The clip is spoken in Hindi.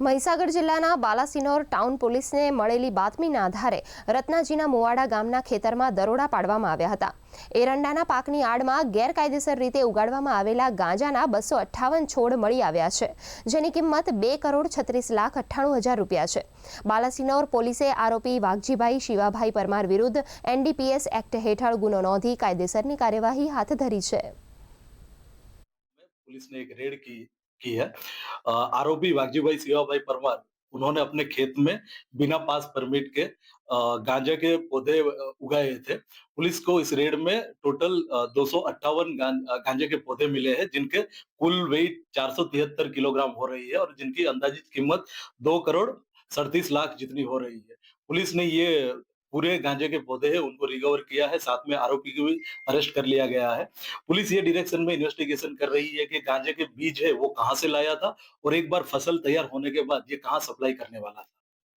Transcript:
મહીસાગર જિલ્લાના બાલાસિનોર ટાઉન પોલીસને મળેલી બાતમીના આધારે રત્નાજીના મુવાડા ગામના ખેતરમાં દરોડા પાડવામાં આવ્યા હતા। એરંડાના પાકની આડમાં ગેરકાયદેસર રીતે ઉગાડવામાં આવેલા ગાંજાના 258 છોડ મળી આવ્યા છે, જેની કિંમત 2,36,98,000 રૂપિયા છે। બાલાસિનોર પોલીસે આરોપી વાઘજીભાઈ શિવાભાઈ પરમાર વિરુદ્ધ NDPS એક્ટ હેઠળ ગુનો નોંધી કાયદેસરની કાર્યવાહી હાથ ધરી છે। पुलिस ने एक रेड की है। आरोपी वागजीभाई शिवाभाई परमार उन्होंने अपने खेत में बिना पास परमिट के गांजा के पौधे उगाए थे। पुलिस को इस रेड में टोटल 258 गांजे के पौधे मिले हैं, जिनके कुल वेट 473 किलोग्राम हो रही है और जिनकी अंदाजित कीमत 2,37,00,000 जितनी हो रही है। पुलिस ने ये पूरे गांजे के पौधे हैं उनको रिकवर किया है, साथ में आरोपी को भी अरेस्ट कर लिया गया है। पुलिस ये डायरेक्शन में इन्वेस्टिगेशन कर रही है कि गांजे के बीज है वो कहाँ से लाया था और एक बार फसल तैयार होने के बाद ये कहाँ सप्लाई करने वाला था।